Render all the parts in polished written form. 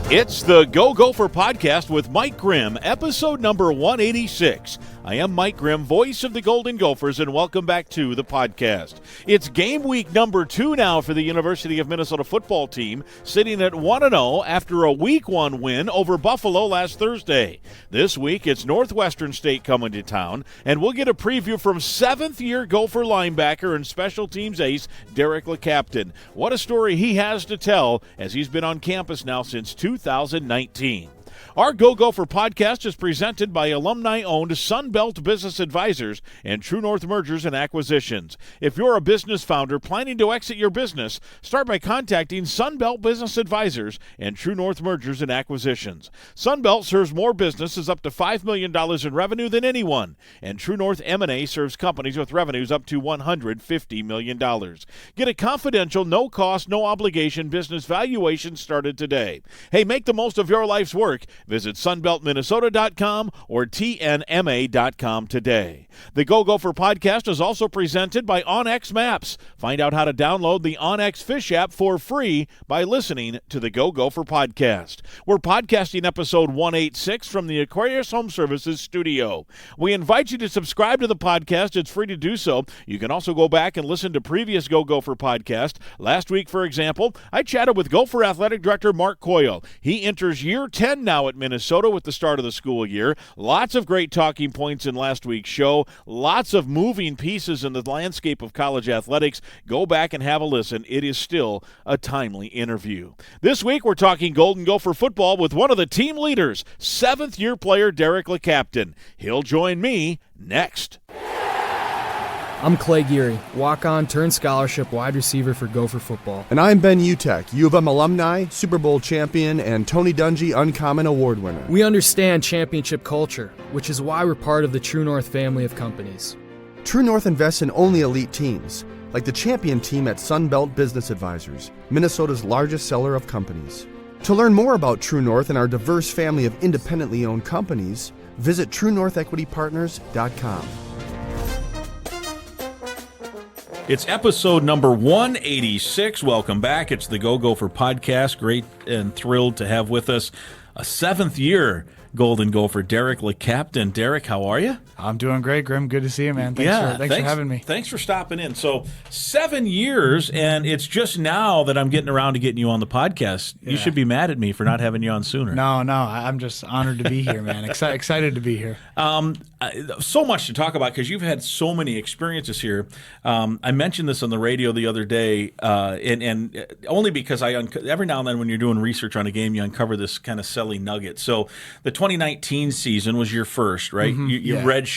It's the Go Gopher Podcast with Mike Grimm, episode number 186. I am Mike Grimm, voice of the Golden Gophers, and welcome back to the podcast. It's game week number 2 now for the University of Minnesota football team, sitting at 1-0 after a week 1 win over Buffalo last Thursday. This week, it's Northwestern State coming to town, and we'll get a preview from 7th-year Gopher linebacker and special teams ace, Derik LeCaptain. What a story he has to tell, as he's been on campus now since 2019. Our Go Gopher podcast is presented by alumni-owned Sunbelt Business Advisors and True North Mergers and Acquisitions. If you're a business founder planning to exit your business, start by contacting Sunbelt Business Advisors and True North Mergers and Acquisitions. Sunbelt serves more businesses up to $5 million in revenue than anyone, and True North M&A serves companies with revenues up to $150 million. Get a confidential, no-cost, no-obligation business valuation started today. Hey, make the most of your life's work. Visit sunbeltminnesota.com or tnma.com today. The Go Gopher podcast is also presented by onX Maps. Find out how to download the onX Fish app for free by listening to the Go Gopher podcast. We're podcasting episode 186 from the Aquarius Home Services studio. We invite you to subscribe to the podcast. It's free to do so. You can also go back and listen to previous Go Gopher podcasts. Last week, for example, I chatted with Gopher Athletic Director Mark Coyle. He enters year 10 now at Minnesota with the start of the school year. Lots of great talking points in last week's show. Lots of moving pieces in the landscape of college athletics. Go back and have a listen. It is still a timely interview. This week we're talking Golden Gopher football with one of the team leaders, 7th-year player Derik LeCaptain. He'll join me next. I'm Clay Geary, walk-on turned scholarship wide receiver for Gopher football. And I'm Ben Utek, U of M alumni, Super Bowl champion, and Tony Dungy Uncommon Award winner. We understand championship culture, which is why we're part of the True North family of companies. True North invests in only elite teams, like the champion team at Sunbelt Business Advisors, Minnesota's largest seller of companies. To learn more about True North and our diverse family of independently owned companies, visit TrueNorthEquityPartners.com. It's episode number 186. Welcome back. It's the Go Gopher Podcast. Great and thrilled to have with us a 7th-year Golden Gopher, Derik LeCaptain. Derik, how are you? I'm doing great, Grimm. Good to see you, man. Thanks for having me. Thanks for stopping in. So 7 years, and it's just now that I'm getting around to getting you on the podcast. Yeah. You should be mad at me for not having you on sooner. No, I'm just honored to be here, man. Excited to be here. So much to talk about because you've had so many experiences here. I mentioned this on the radio the other day, and only because every now and then when you're doing research on a game, you uncover this kind of silly nugget. So the 2019 season was your first, right? Mm-hmm. You redshirted.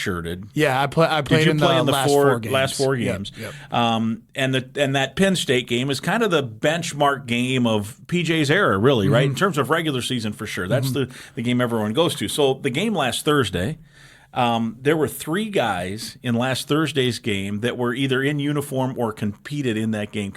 Yeah, I played in the last 4 games. Yep. And that Penn State game is kind of the benchmark game of PJ's era, really, right? In terms of regular season, for sure. That's the game everyone goes to. So the game last Thursday, there were 3 guys in last Thursday's game that were either in uniform or competed in that game.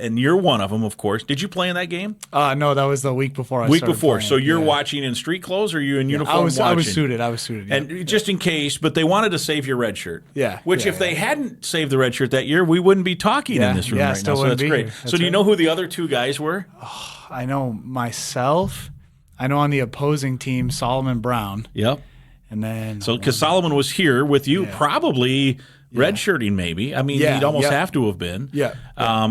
And you're one of them, of course. Did you play in that game? No, that was the week before I started playing. So you're watching in street clothes, or you in uniform watching? I was suited. Yeah. And just in case, but they wanted to save your red shirt. Yeah. Which if they hadn't saved the red shirt that year, we wouldn't be talking in this room right now. So that's great. So do you know who the other 2 guys were? Oh, I know myself. I know on the opposing team, Solomon Brown. Yep. And then, because Solomon was here with you, probably redshirting, maybe. I mean, he'd almost have to have been. Yeah.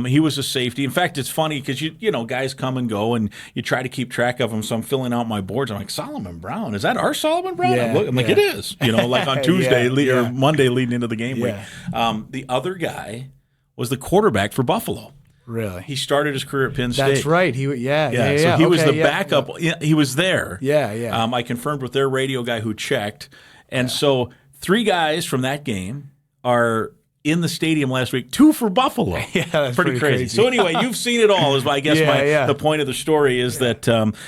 He was a safety. In fact, it's funny because you know guys come and go, and you try to keep track of them. So I'm filling out my boards. I'm like, Solomon Brown, is that our Solomon Brown? I'm like, it is. You know, like on Tuesday or Monday leading into the game week. The other guy was the quarterback for Buffalo. Really? He started his career at Penn State. That's right. So he was the backup. Yeah, he was there. Yeah. I confirmed with their radio guy who checked. And so 3 guys from that game are in the stadium last week, 2 for Buffalo. Yeah, that's pretty crazy. So anyway, you've seen it all. Is I guess the point of the story is that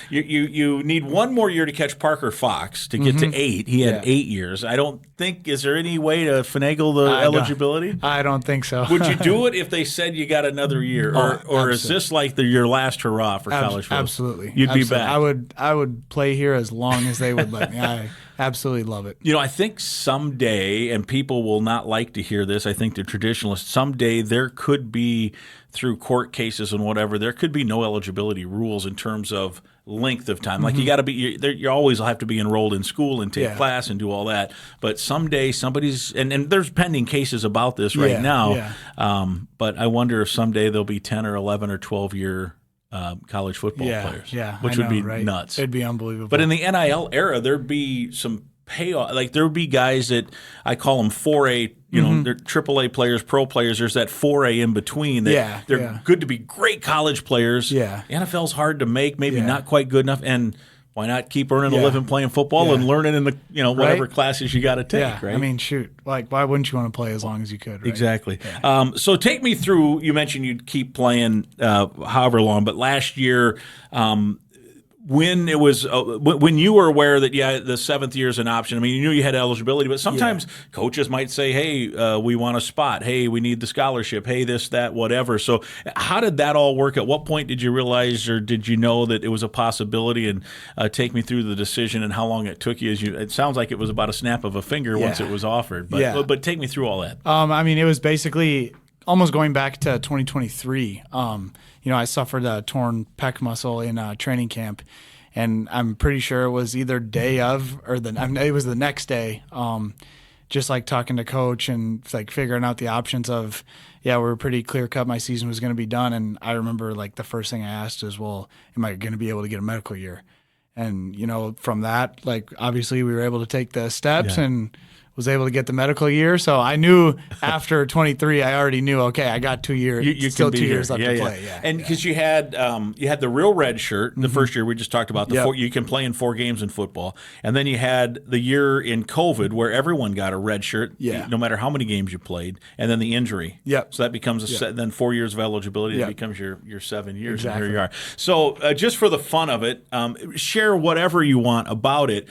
you need 1 more year to catch Parker Fox to get to 8. He had 8 years. I don't think. Is there any way to finagle the eligibility? I don't think so. Would you do it if they said you got another year, or is this like your last hurrah for college football? Absolutely, you'd be back. I would play here as long as they would let me. I absolutely love it. You know, I think someday, and people will not like to hear this, I think the traditionalists, someday there could be, through court cases and whatever, there could be no eligibility rules in terms of length of time. Like you got to be, you always have to be enrolled in school and take class and do all that. But someday somebody's, and there's pending cases about this right now. But I wonder if someday there'll be 10 or 11 or 12-year college football players. Which would be nuts. It'd be unbelievable. But in the NIL era, there'd be some payoff. Like there would be guys that I call them 4A, they're AAA players, pro players. There's that 4A in between. That they're good to be great college players. NFL's hard to make, maybe not quite good enough. And why not keep earning a living playing football and learning in the whatever classes you got to take, right? I mean, shoot, like why wouldn't you want to play as long as you could? Right? Exactly. So take me through. You mentioned you'd keep playing however long, but last year. When it was when you were aware that the seventh year is an option. I mean, you knew you had eligibility, but sometimes coaches might say, "Hey, we want a spot. Hey, we need the scholarship. Hey, this, that, whatever." So, how did that all work? At what point did you realize, or did you know that it was a possibility? And take me through the decision and how long it took you. It sounds like it was about a snap of a finger once it was offered. But take me through all that. I mean, it was basically almost going back to 2023. I suffered a torn pec muscle in training camp, and I'm pretty sure it was either day of or it was the next day. Just like talking to coach and like figuring out the options of, we were pretty clear cut. My season was going to be done, and I remember like the first thing I asked is, well, am I going to be able to get a medical year? And from that, like obviously we were able to take the steps and was able to get the medical year. So I knew after 23, I already knew, okay, I got 2 years, you still can be 2 here. years left to play. And because you had the real red shirt the first year we just talked about, you can play in 4 games in football. And then you had the year in COVID where everyone got a red shirt, no matter how many games you played, and then the injury. So that becomes then 4 years of eligibility. That becomes your 7 years. Exactly. And here you are. So just for the fun of it, share whatever you want about it.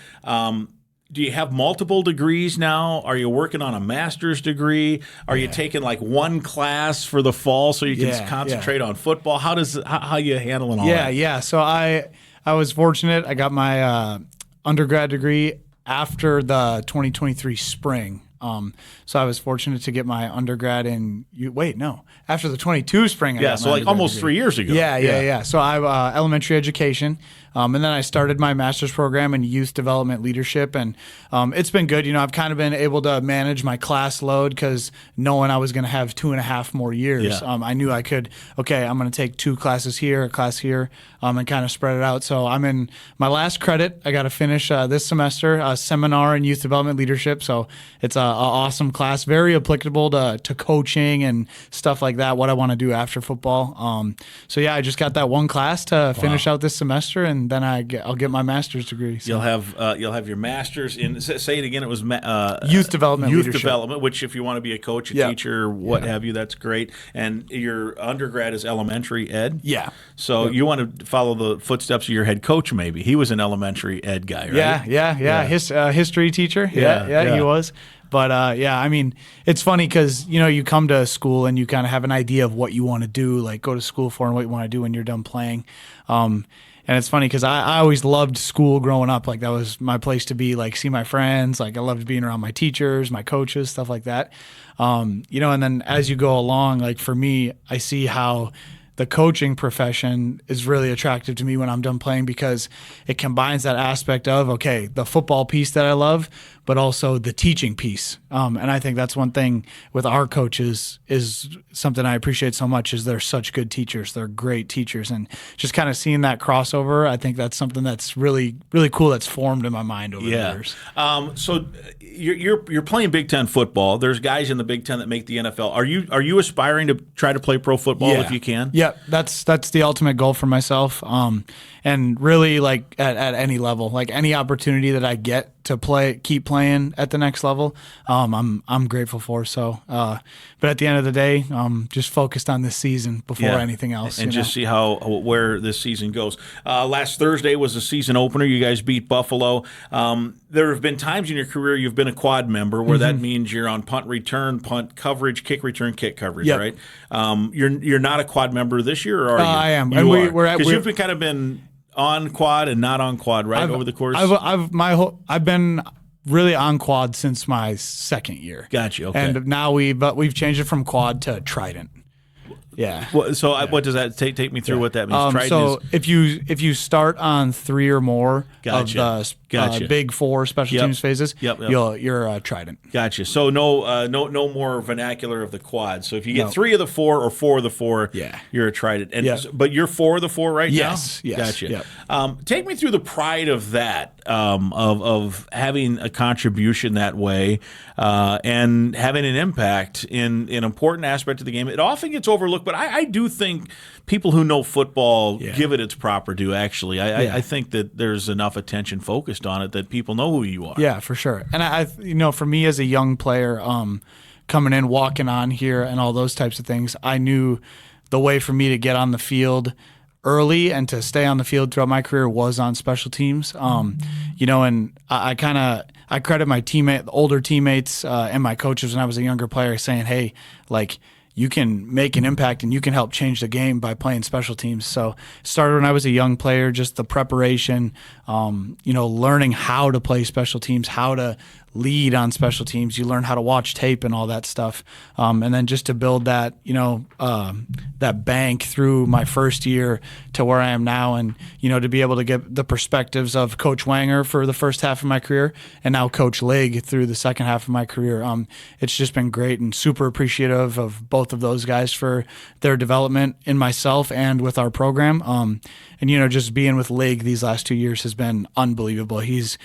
Do you have multiple degrees now? Are you working on a master's degree? Are you taking like one class for the fall so you can concentrate on football? How you handling all that? Yeah. So I was fortunate. I got my undergrad degree after the 2023 spring. So I was fortunate to get my undergrad after the 22 spring. So like almost 3 years ago. Yeah. So I have elementary education. And then I started my master's program in youth development leadership, and it's been good. I've kind of been able to manage my class load because knowing I was going to have 2.5 more years, I knew I could. Okay, I'm going to take 2 classes here, a class here, and kind of spread it out. So I'm in my last credit. I got to finish this semester a seminar in youth development leadership. So it's a awesome class, very applicable to coaching and stuff like that. What I want to do after football. I just got that one class to finish out this semester, and then I'll get my master's degree. So. You'll have your master's in. Say it again. It was youth development. Youth leadership. development, which if you want to be a coach, a teacher, what have you, that's great. And your undergrad is elementary ed. Yeah. So you want to follow the footsteps of your head coach. Maybe he was an elementary ed guy, right? Yeah. History teacher. Yeah, he was. But I mean, it's funny because you come to school and you kind of have an idea of what you want to do, like go to school for, and what you want to do when you're done playing. And it's funny because I always loved school growing up. Like that was my place to be, like see my friends. Like I loved being around my teachers, my coaches, stuff like that. And then as you go along, like for me, I see how the coaching profession is really attractive to me when I'm done playing because it combines that aspect of, okay, the football piece that I love, but also the teaching piece. And I think that's one thing with our coaches is something I appreciate so much is they're such good teachers. They're great teachers. And just kind of seeing that crossover, I think that's something that's really, really cool that's formed in my mind over the years. So you're playing Big Ten football. There's guys in the Big Ten that make the NFL. Are you aspiring to try to play pro football if you can? Yeah, that's the ultimate goal for myself. And really, like at any level, like any opportunity that I get to keep playing at the next level, I'm grateful for. So, but at the end of the day, just focused on this season before anything else, and just see where this season goes. Last Thursday was the season opener. You guys beat Buffalo. There have been times in your career you've been a quad member where that means you're on punt return, punt coverage, kick return, kick coverage, right? You're not a quad member this year, or are you? I am. Because you've been on quad and not on quad, right? Over the course, I've been really on quad since my second year. Gotcha. Okay. And now we've changed it from quad to Trident. Yeah. What does that take me through? What that means? So if you start on 3 or more of the big 4 special teams phases, you're trident. Gotcha. So no more vernacular of the quad. So if you get 3 of the 4 or 4 of the 4, you're a trident. But you're 4 of the 4 right now? Yes. Gotcha. Yep. Take me through the pride of that, of having a contribution that way, and having an impact in an important aspect of the game. It often gets overlooked, but I do think people who know football give it its proper due, actually. I think that there's enough attention focused on it that people know who you are. Yeah, for sure. And for me as a young player, coming in, walking on here and all those types of things, I knew the way for me to get on the field early and to stay on the field throughout my career was on special teams. And I credit my older teammates and my coaches when I was a younger player saying, hey, like, you can make an impact and you can help change the game by playing special teams. So it started when I was a young player, just the preparation, learning how to play special teams, how to lead on special teams. You learn how to watch tape and all that stuff. And then just to build that, that bank through my first year to where I am now, and, to be able to get the perspectives of Coach Wanger for the first half of my career and now Coach Lig through the second half of my career. It's just been great and super appreciative of both of those guys for their development in myself and with our program. And just being with Lig these last 2 years has been unbelievable. He's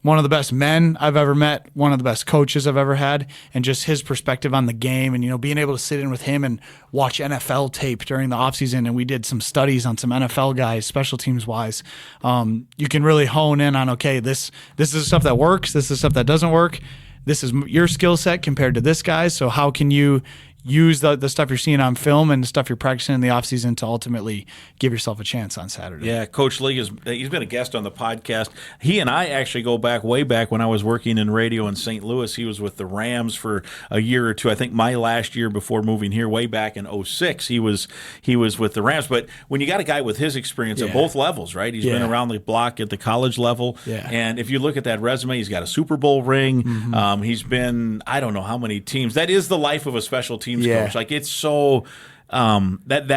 one of the best men I've ever met, one of the best coaches I've ever had, and just his perspective on the game and, being able to sit in with him and watch NFL tape during the offseason, and we did some studies on some NFL guys, special teams wise. You can really hone in on, okay, this is the stuff that works, this is the stuff that doesn't work, this is your skill set compared to this guy's, so how can you use the stuff you're seeing on film and the stuff you're practicing in the offseason to ultimately give yourself a chance on Saturday. Yeah, Coach Lee, he's been a guest on the podcast. He and I actually go way back when I was working in radio in St. Louis. He was with the Rams for a year or two. I think my last year before moving here, way back in 2006, he was with the Rams. But when you got a guy with his experience at both levels, right? He's been around the block at the college level. Yeah. And if you look at that resume, he's got a Super Bowl ring. Mm-hmm. He's been, I don't know how many teams. That is the life of a special teams coach. Like, it's so that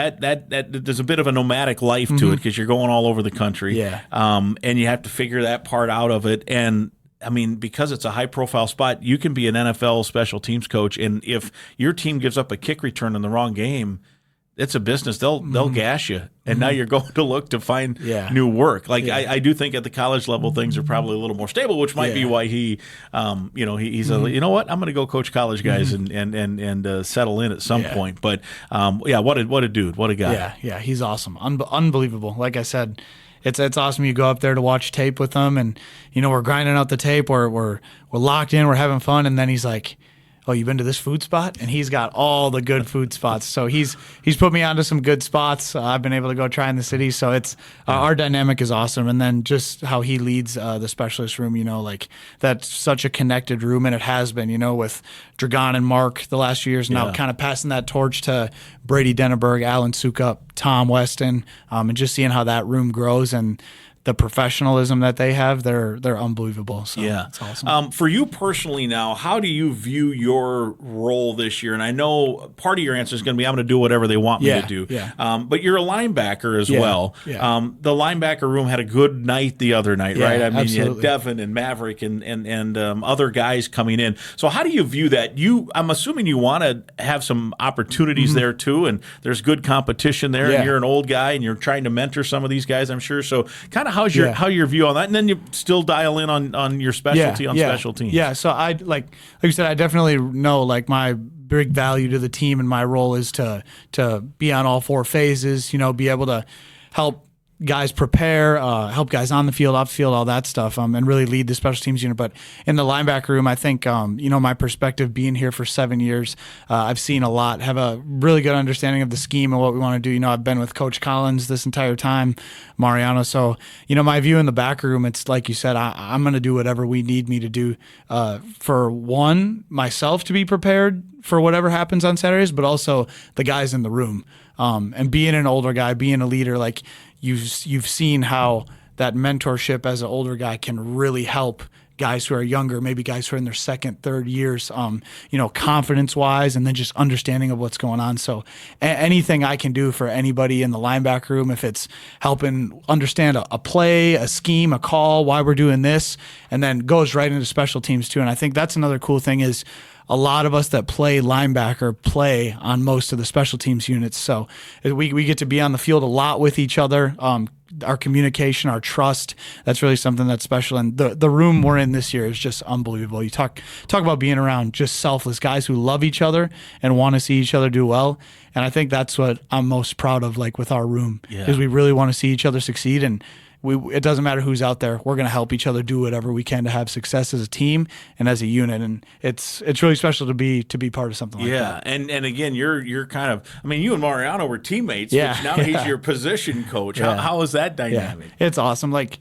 there's a bit of a nomadic life to it because you're going all over the country. Yeah. And you have to figure that part out of it. And I mean, because it's a high-profile spot, you can be an NFL special teams coach, and if your team gives up a kick return in the wrong game, it's a business. They'll gas you, and now you're going to look to find new work. Like I do think at the college level things are probably a little more stable, which might be why he's you know what, I'm going to go coach college guys and settle in at some point. But what a dude, what a guy. Yeah, he's awesome, unbelievable. Like I said, it's awesome. You go up there to watch tape with him, and we're grinding out the tape, we're locked in, we're having fun, and then he's like, oh, you been to this food spot? And he's got all the good food spots. So he's put me onto some good spots. I've been able to go try in the city. So it's our dynamic is awesome. And then just how he leads the specialist room, like that's such a connected room, and it has been, with Dragon and Mark the last few years. Now kind of passing that torch to Brady Denneberg, Alan Sukup, Tom Weston, and just seeing how that room grows and the professionalism that they have, they're unbelievable. So it's awesome. For you personally now, how do you view your role this year? And I know part of your answer is going to be, I'm going to do whatever they want me to do. Yeah. But you're a linebacker as well. Yeah. The linebacker room had a good night the other night, right? I mean, absolutely. You had Devin and Maverick and other guys coming in. So how do you view that? I'm assuming you want to have some opportunities there too, and there's good competition there, and you're an old guy, and you're trying to mentor some of these guys, I'm sure. So kind of how's your view on that? And then you still dial in on your specialty special teams. Yeah, so I like you said, I definitely know like my big value to the team and my role is to be on all 4 phases, be able to help guys prepare, help guys on the field, off the field, all that stuff, and really lead the special teams unit. But in the linebacker room, I think, my perspective being here for 7 years, I've seen a lot, have a really good understanding of the scheme and what we want to do. I've been with Coach Collins this entire time, Mariano. So, my view in the back room, it's like you said, I'm going to do whatever we need me to do for myself to be prepared for whatever happens on Saturdays, but also the guys in the room. And being an older guy, being a leader, like you've seen how that mentorship as an older guy can really help guys who are younger, maybe guys who are in their second, third years, confidence-wise, and then just understanding of what's going on. So anything I can do for anybody in the linebacker room, if it's helping understand a play, a scheme, a call, why we're doing this, and then goes right into special teams too. And I think that's another cool thing is a lot of us that play linebacker play on most of the special teams units. So we get to be on the field a lot with each other. Our communication, our trust, that's really something that's special. And the room we're in this year is just unbelievable. You talk about being around just selfless guys who love each other and want to see each other do well. And I think that's what I'm most proud of, like with our room, is we really want to see each other succeed. And it doesn't matter who's out there. We're going to help each other do whatever we can to have success as a team and as a unit. And it's really special to be part of something like that. Yeah, and again, you're kind of, I mean, you and Mariano were teammates. Yeah, which now he's your position coach. Yeah. How is that dynamic? Yeah. It's awesome. Like,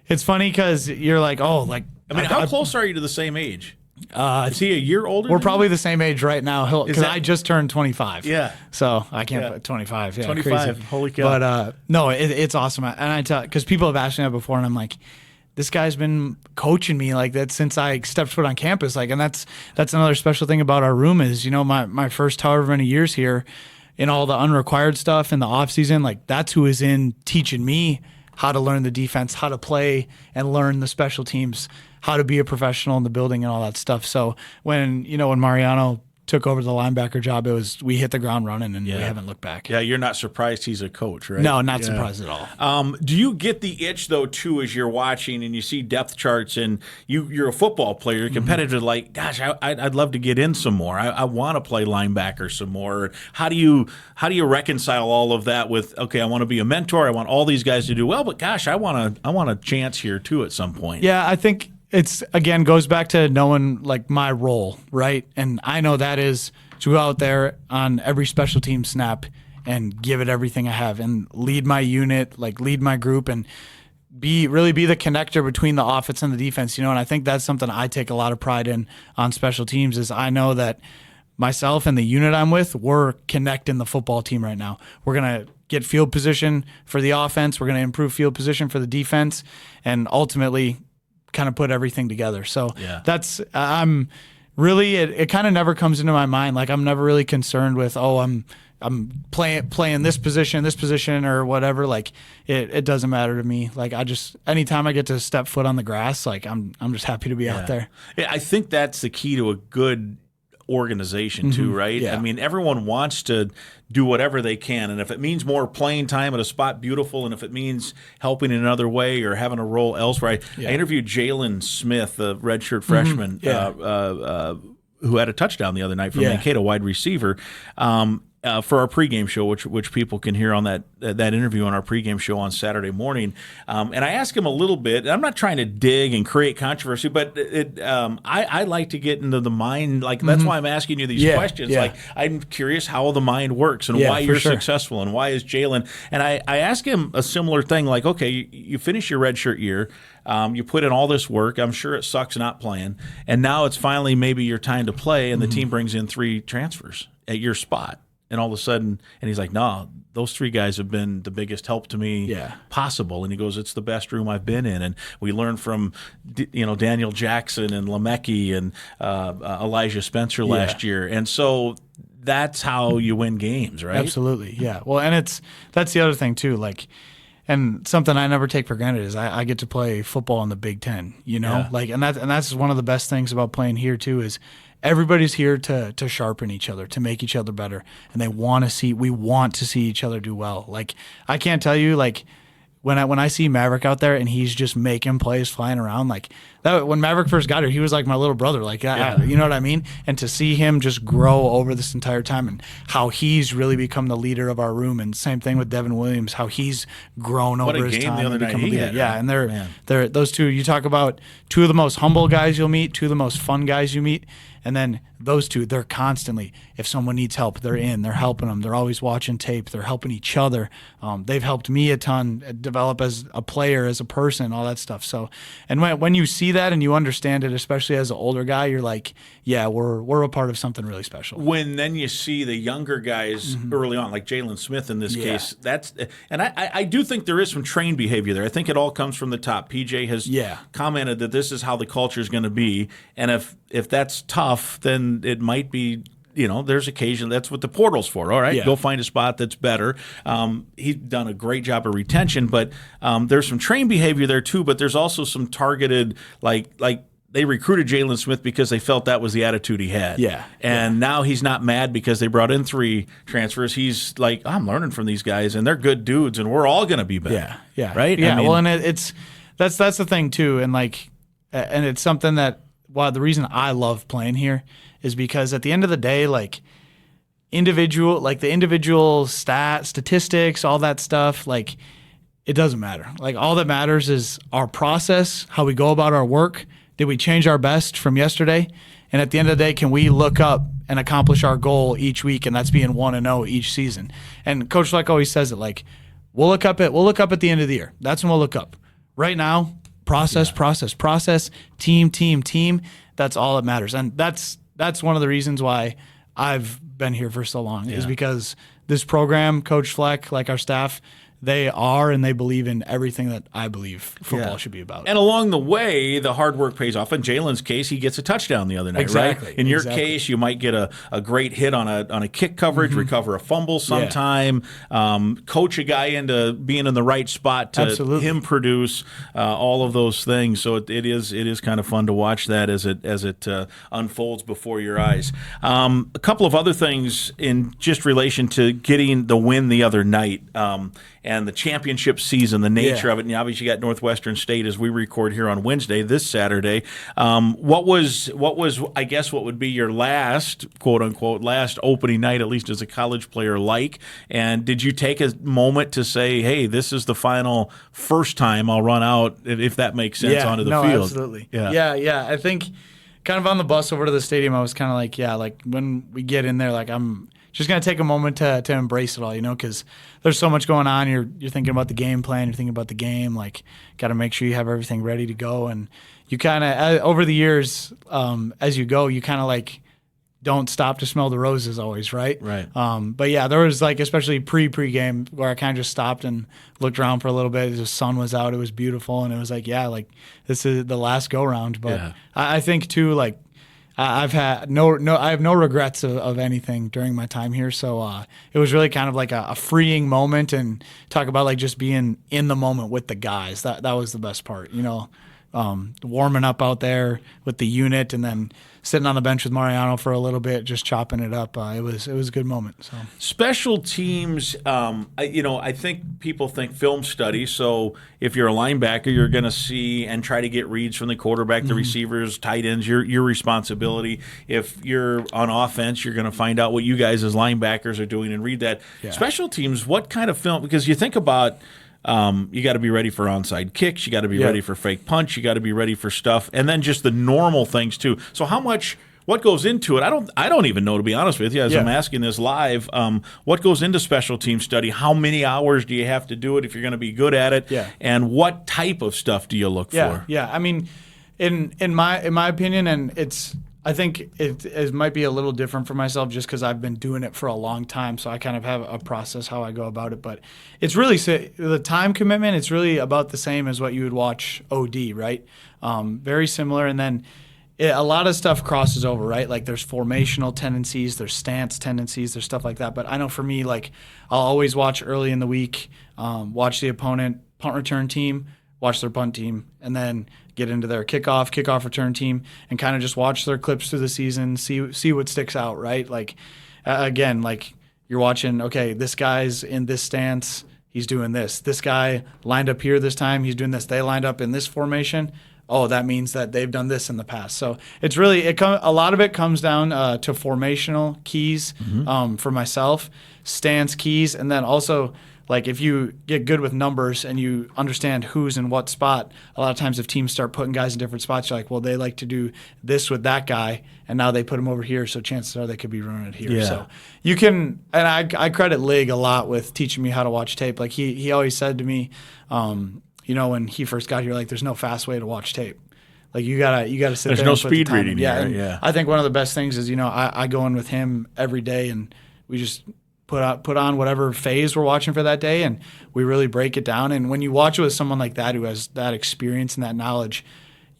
it's funny because you're like, I mean, how close are you to the same age? Is he a year older? We're probably the same age right now. Because I just turned 25. Yeah. So I can't put 25. Yeah, 25. Crazy. Holy cow. But no, it's awesome. And I tell, because people have asked me that before, and I'm like, this guy's been coaching me like that since I stepped foot on campus. Like, and that's another special thing about our room is, my first however many years here, in all the unrequired stuff in the off season, like that's who is in teaching me how to learn the defense, how to play and learn the special teams, how to be a professional in the building and all that stuff. So when Mariano took over the linebacker job, we hit the ground running and we haven't looked back. Yeah, you're not surprised he's a coach, right? No, not surprised at all. Do you get the itch, though, too, as you're watching and you see depth charts and you're a football player, you're competitive, like, gosh, I'd love to get in some more. I want to play linebacker some more. How do you reconcile all of that with, okay, I want to be a mentor, I want all these guys to do well, but gosh, I want a chance here, too, at some point. Yeah, I think it's, again, goes back to knowing like my role, right? And I know that is to go out there on every special team snap and give it everything I have and lead my unit, like lead my group and really be the connector between the offense and the defense, and I think that's something I take a lot of pride in on special teams is I know that myself and the unit I'm with, we're connecting the football team right now. We're going to get field position for the offense. We're going to improve field position for the defense and ultimately kind of put everything together. So that's I'm really it kind of never comes into my mind. Like I'm never really concerned with I'm playing this position or whatever. Like it doesn't matter to me. Like anytime I get to step foot on the grass, like I'm just happy to be out there. Yeah, I think that's the key to a good organization too, right? Yeah. I mean, everyone wants to do whatever they can, and if it means more playing time at a spot, beautiful, and if it means helping in another way or having a role elsewhere. I interviewed Jalen Smith, the redshirt freshman, who had a touchdown the other night for Mankato, wide receiver. For our pregame show, which people can hear on that interview on our pregame show on Saturday morning, and I asked him a little bit. I'm not trying to dig and create controversy, but I like to get into the mind. Like that's why I'm asking you these questions. Yeah. Like I'm curious how the mind works and why you're successful and why is Jalen. And I asked him a similar thing. Like, okay, you finish your redshirt year. You put in all this work. I'm sure it sucks not playing, and now it's finally maybe your time to play, and the team brings in 3 transfers at your spot. And all of a sudden, and he's like, no, those 3 guys have been the biggest help to me possible. And he goes, it's the best room I've been in. And we learned from, Daniel Jackson and Lemecki and Elijah Spencer last year. And so that's how you win games, right? Absolutely, yeah. Well, and that's the other thing too. Like, and something I never take for granted is I get to play football in the Big Ten. Like, and that's one of the best things about playing here too is everybody's here to sharpen each other, to make each other better, and we want to see each other do well. Like I can't tell you, like when I see Maverick out there and he's just making plays, flying around, like that. When Maverick first got here, he was like my little brother, like you know what I mean. And to see him just grow over this entire time and how he's really become the leader of our room, and same thing with Devin Williams, how he's grown over his time and become a leader. Yeah, and they're those two. You talk about 2 of the most humble guys you'll meet, 2 of the most fun guys you meet. And then those two, they're constantly, if someone needs help, they're helping them. They're always watching tape. They're helping each other. They've helped me a ton develop as a player, as a person, all that stuff. So, and when you see that and you understand it, especially as an older guy, you're like, yeah, we're a part of something really special. When then you see the younger guys early on, like Jalen Smith in this case, and I do think there is some trained behavior there. I think it all comes from the top. PJ has commented that this is how the culture is going to be, and if that's tough, then it might be. There's occasion. That's what the portal's for. All right, go find a spot that's better. He's done a great job of retention, but there's some trained behavior there too. But there's also some targeted, like they recruited Jalen Smith because they felt that was the attitude he had. And now he's not mad because they brought in 3 transfers. He's like, I'm learning from these guys, and they're good dudes, and we're all going to be better. Right. Yeah. Well, and that's the thing too, and and it's something that the reason I love playing here is because at the end of the day, the individual statistics, all that stuff, it doesn't matter. All that matters is our process, how we go about our work. Did we change our best from yesterday? And at the end of the day, can we look up and accomplish our goal each week? And that's being 1-0 each season. And Coach Fleck always says it we'll look up at the end of the year. That's when we'll look up. Right now, process, team. That's all that matters. And that's one of the reasons why I've been here for so long is because this program, Coach Fleck, our staff, they are and they believe in everything that I believe football should be about. And along the way, the hard work pays off. In Jalen's case, he gets a touchdown the other night, right? In your case, you might get a great hit on a kick coverage, recover a fumble sometime, coach a guy into being in the right spot to him produce all of those things. So it is kind of fun to watch that as it unfolds before your eyes. A couple of other things in just relation to getting the win the other night. And the championship season, the nature of it, and obviously you got Northwestern State as we record here on Wednesday, this Saturday. What was I guess what would be your last, quote unquote, last opening night, at least as a college player, and did you take a moment to say, hey, this is the first time I'll run out, if that makes sense, onto the field? Absolutely. Yeah. I think kind of on the bus over to the stadium, I was kind of when we get in there, I'm just going to take a moment to embrace it all, because there's so much going on. You're thinking about the game plan. You're thinking about the game. Got to make sure you have everything ready to go. And you kind of, over the years, as you go, you kind of don't stop to smell the roses always, right? Right. But yeah, there was especially pre-game where I kind of just stopped and looked around for a little bit. The sun was out. It was beautiful. And it was this is the last go-round. But I think too, I have no regrets of anything during my time here. So it was really kind of a freeing moment, and talk about just being in the moment with the guys. That was the best part, warming up out there with the unit, and then sitting on the bench with Mariano for a little bit, just chopping it up. It was a good moment. So special teams, I think people think film study. So if you're a linebacker, you're going to see and try to get reads from the quarterback, the receivers, tight ends. Your responsibility. If you're on offense, you're going to find out what you guys as linebackers are doing and read that. Yeah. Special teams, what kind of film? Because you think about. You got to be ready for onside kicks. You got to be ready for fake punch. You got to be ready for stuff, and then just the normal things too. So what goes into it? I don't even know, to be honest with you. As I'm asking this live, what goes into special team study? How many hours do you have to do it if you're going to be good at it? Yeah. And what type of stuff do you look for? Yeah. I mean, in my opinion, and I think it might be a little different for myself just because I've been doing it for a long time, so I kind of have a process how I go about it. But it's really the time commitment. It's really about the same as what you would watch OD, right? Very similar, and then a lot of stuff crosses over, right? There's formational tendencies, there's stance tendencies, there's stuff like that. But I know for me, I'll always watch early in the week, watch the opponent punt return team, watch their punt team, and then get into their kickoff return team, and kind of just watch their clips through the season, see what sticks out, right? Again, you're watching, okay, this guy's in this stance, he's doing this. This guy lined up here this time, he's doing this. They lined up in this formation. Oh, that means that they've done this in the past. So it's really a lot of it comes down to formational keys for myself, stance keys, and then also like if you get good with numbers and you understand who's in what spot, a lot of times if teams start putting guys in different spots, you're like, well, they like to do this with that guy, and now they put him over here, so chances are they could be running it here. Yeah. So you can, and I credit Lig a lot with teaching me how to watch tape. Like he always said to me, when he first got here, like there's no fast way to watch tape. Like you gotta sit There's there. no and put the speed time in. reading Yeah, here. and Yeah. I think one of the best things is I go in with him every day and we just put on whatever phase we're watching for that day, and we really break it down. And when you watch it with someone like that who has that experience and that knowledge,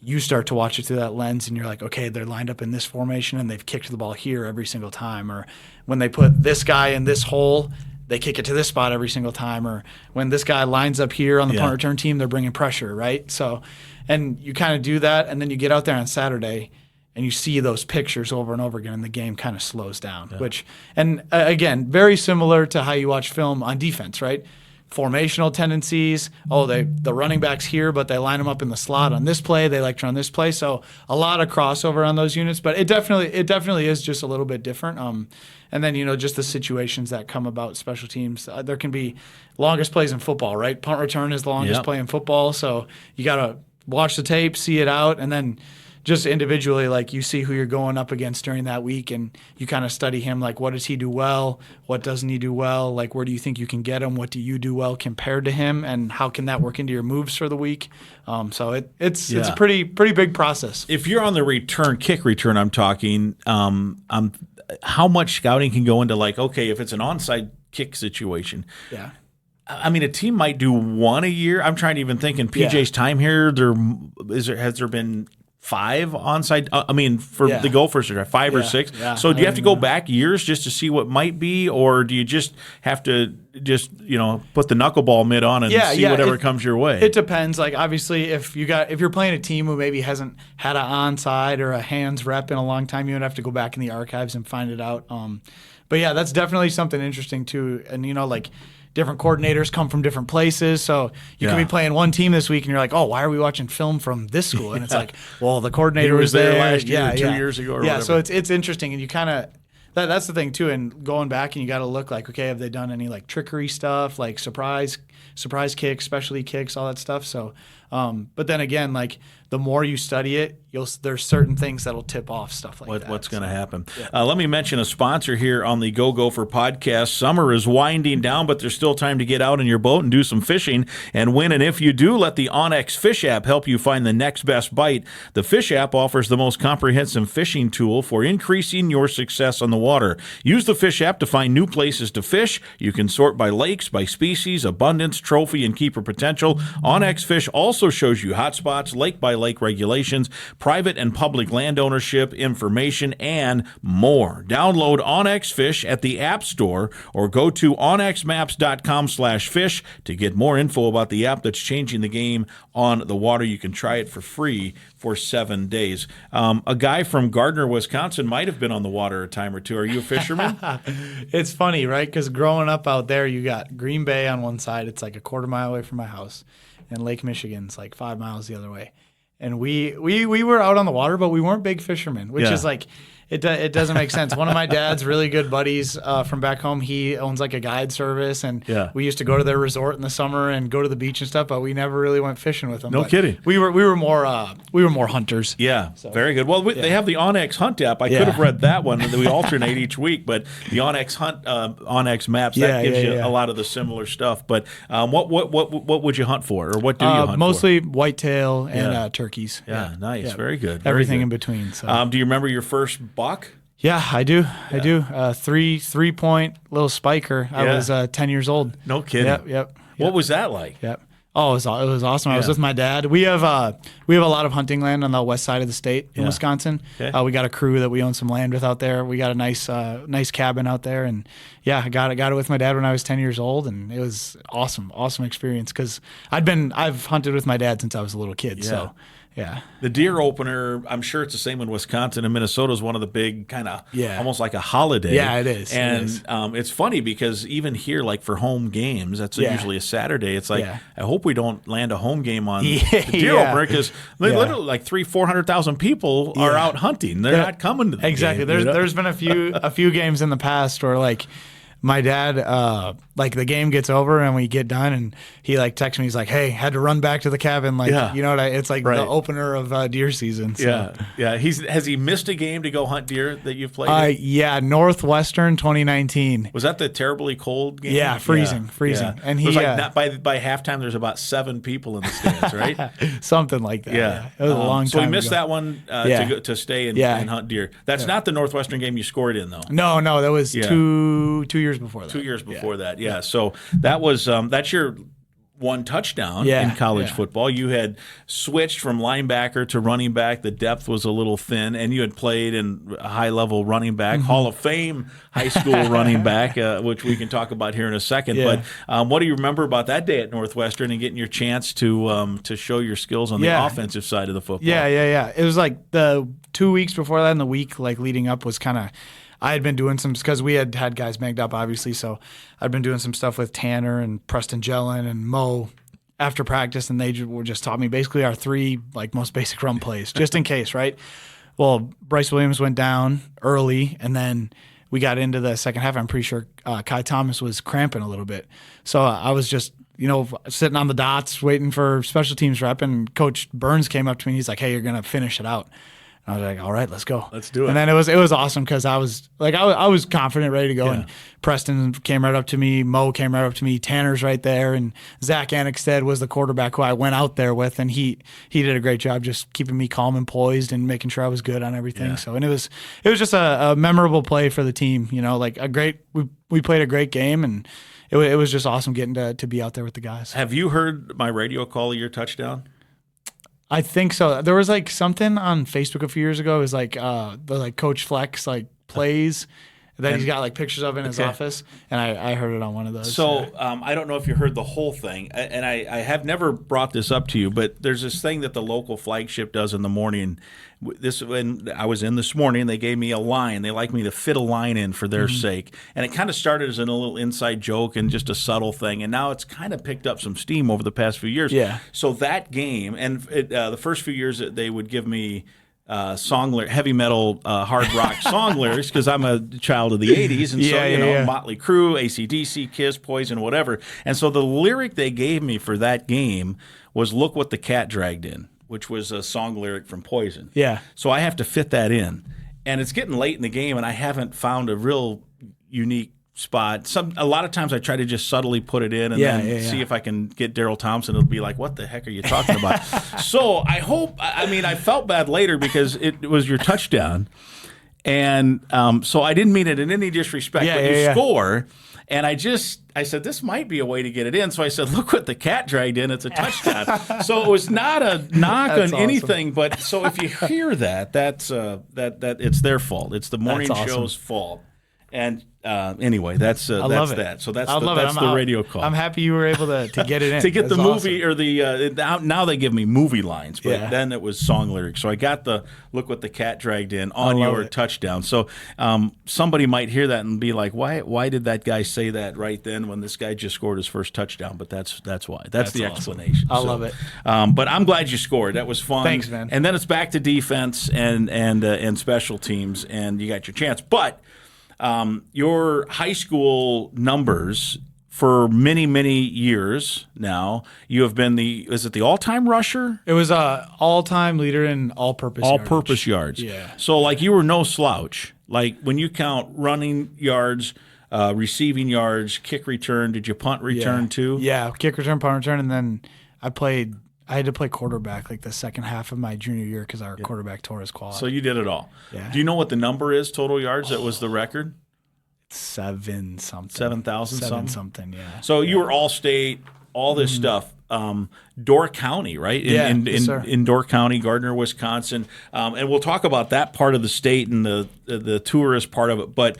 you start to watch it through that lens, and you're like, okay, they're lined up in this formation and they've kicked the ball here every single time. Or when they put this guy in this hole, they kick it to this spot every single time. Or when this guy lines up here on the punt return team, they're bringing pressure, right? So, and you kind of do that, and then you get out there on Saturday and you see those pictures over and over again, and the game kind of slows down. Again, very similar to how you watch film on defense, right? Formational tendencies. The running back's here, but they line them up in the slot on this play. They like to run this play. So a lot of crossover on those units, but it definitely is just a little bit different. And then just the situations that come about special teams. There can be longest plays in football, right? Punt return is the longest play in football, so you got to watch the tape, see it out, and then just individually, like you see who you're going up against during that week, and you kind of study him, like what does he do well, what doesn't he do well, like where do you think you can get him, what do you do well compared to him, and how can that work into your moves for the week. So it's a pretty big process. If you're on the kick return, I'm talking, how much scouting can go into like, okay, if it's an onside kick situation. Yeah. I mean, a team might do one a year. I'm trying to even think in PJ's time here, has there been 5 onside? For the Gophers, there are 5 or 6. Yeah. So do you have to go back years just to see what might be, or do you just have to put the knuckleball mitt on and see whatever comes your way? It depends. Like obviously, if you're playing a team who maybe hasn't had an onside or a hands rep in a long time, you would have to go back in the archives and find it out. But yeah, that's definitely something interesting too. And like different coordinators come from different places. So you can be playing one team this week and you're like, oh, why are we watching film from this school? And it's like, well, the coordinator was there last year, 2 years ago or whatever. So it's interesting. And you kind of, that's the thing too. And going back and you got to look like, okay, have they done any like trickery stuff, like surprise kicks, specialty kicks, all that stuff. So, but then again, like the more you study it, there's certain things that'll tip off stuff like that. What's going to happen? Let me mention a sponsor here on the Go Gopher podcast. Summer is winding down, but there's still time to get out in your boat and do some fishing and win. And if you do, let the Onyx Fish app help you find the next best bite. The Fish app offers the most comprehensive fishing tool for increasing your success on the water. Use the Fish app to find new places to fish. You can sort by lakes, by species, abundance, trophy, and keeper potential. Onyx Fish also shows you hotspots, lake-by-lake regulations, private and public land ownership information, and more. Download Onyx Fish at the App Store or go to onyxmaps.com/fish to get more info about the app that's changing the game on the water. You can try it for free for 7 days. A guy from Gardner, Wisconsin might have been on the water a time or two. Are you a fisherman? It's funny, right? Because growing up out there, you got Green Bay on one side. It's like a quarter mile away from my house. And Lake Michigan's like 5 miles the other way. And we were out on the water, but we weren't big fishermen, which is like, it doesn't make sense. One of my dad's really good buddies from back home, he owns like a guide service, and we used to go to their resort in the summer and go to the beach and stuff, but we never really went fishing with them. No kidding. We were more hunters. Yeah, so. Very good. Well, they have the Onyx Hunt app. I could have read that one. We alternate each week, but the Onyx Hunt, Onyx Maps, that gives you a lot of the similar stuff. But what would you hunt for, or what do you hunt for? Mostly whitetail and turkeys. Yeah, nice. Yeah. Very good. Everything in between. So. Do you remember your first buck? Yeah, I do. I do. 3-point little spiker. I was 10 years old. No kidding. Yep. What was that like? Yep. Oh, it was awesome. I was with my dad. We have a lot of hunting land on the west side of the state in Wisconsin. Okay. We got a crew that we own some land with out there. We got a nice cabin out there, and I got it with my dad when I was 10 years old, and it was awesome experience because I've hunted with my dad since I was a little kid. Yeah. So. Yeah. The deer opener, I'm sure it's the same in Wisconsin and Minnesota, is one of the big kind of almost like a holiday. Yeah, it is. And it's funny because even here, like for home games, that's usually a Saturday. It's like, I hope we don't land a home game on the deer opener because literally like 400,000 people are out hunting. They're not coming to the game. There's been a few games in the past where like my dad like the game gets over and we get done, and he like texts me. He's like, "Hey, had to run back to the cabin." Like, you know what? It's like the opener of deer season. So. Yeah. Has he missed a game to go hunt deer that you've played? Yeah, Northwestern 2019. Was that the terribly cold game? Yeah, freezing. Yeah. And it was like by halftime, there's about 7 people in the stands, right? Something like that. Yeah, it was a long time. So he missed ago. that one to stay and hunt deer. That's not the Northwestern game you scored in, though. No, that was 2 years before that. 2 years before that. Yeah. So that was that's your one touchdown in college football. You had switched from linebacker to running back. The depth was a little thin, and you had played in a high-level running back, Hall of Fame high school running back, which we can talk about here in a second. But what do you remember about that day at Northwestern and getting your chance to show your skills on the offensive side of the football? Yeah. It was like the 2 weeks before that, and the week like leading up was kind of. I had been doing some, because we had guys banged up, obviously, so I'd been doing some stuff with Tanner and Preston Jellin and Mo after practice, and they just taught me basically our 3 like most basic run plays, just in case, right? Well, Bryce Williams went down early, and then we got into the second half. I'm pretty sure Kai Thomas was cramping a little bit. So I was just, sitting on the dots waiting for special teams rep, and Coach Burns came up to me, and he's like, "Hey, you're going to finish it out." I was like, all right, let's go. Let's do it. And then it was awesome because I was confident, ready to go. And Preston came right up to me. Mo came right up to me. Tanner's right there. And Zach Anixted was the quarterback who I went out there with. And he did a great job just keeping me calm and poised and making sure I was good on everything. Yeah. So, and it was just a memorable play for the team. Like we played a great game, and it was just awesome getting to be out there with the guys. Have you heard my radio call of your touchdown? I think so. There was like something on Facebook a few years ago. It was like the Coach Flex plays that he's got like pictures of in his office, and I heard it on one of those. So I don't know if you heard the whole thing, and I have never brought this up to you, but there's this thing that the local flagship does in the morning. When I was in this morning, they gave me a line. They like me to fit a line in for their sake, and it kind of started as a little inside joke and just a subtle thing, and now it's kind of picked up some steam over the past few years. Yeah. So that game, and the first few years they would give me heavy metal, hard rock song lyrics, because I'm a child of the 80s, and so Motley Crue, AC/DC, Kiss, Poison, whatever. And so the lyric they gave me for that game was "Look What the Cat Dragged In," which was a song lyric from Poison. Yeah. So I have to fit that in, and it's getting late in the game, and I haven't found a real unique spot. A lot of times I try to just subtly put it in and see if I can get Daryl Thompson. It'll be like, "What the heck are you talking about?" So I hope. I felt bad later because it was your touchdown, and so I didn't mean it in any disrespect. But you score, and I said this might be a way to get it in. So I said, "Look what the cat dragged in. It's a touchdown." So it was not a knock on anything, but so if you hear that, that's that it's their fault. It's the morning show's fault. And anyway, that's So that's the radio call. I'm happy you were able to get it in. To get the movie or the now they give me movie lines, but then it was song lyrics. So I got the "Look What the Cat Dragged In" on your touchdown. So somebody might hear that and be like, why did that guy say that right then when this guy just scored his first touchdown? But that's why. That's the explanation. I love it. But I'm glad you scored. That was fun. Thanks, man. And then it's back to defense and special teams, and you got your chance. But your high school numbers for many, many years now, you have been the all-time rusher? It was all-time leader in all-purpose yards. Yeah. So, like, you were no slouch. Like, when you count running yards, receiving yards, kick return, did you punt return too? Yeah, kick return, punt return, and then I had to play quarterback like the second half of my junior year because our quarterback tore his quad. So you did it all. Yeah. Do you know what the number is, total yards? That was the record? 7 something. 7,000 something, yeah. So you were all state, all this stuff. Door County, right? In Door County, Gardner, Wisconsin. And we'll talk about that part of the state and the tourist part of it. But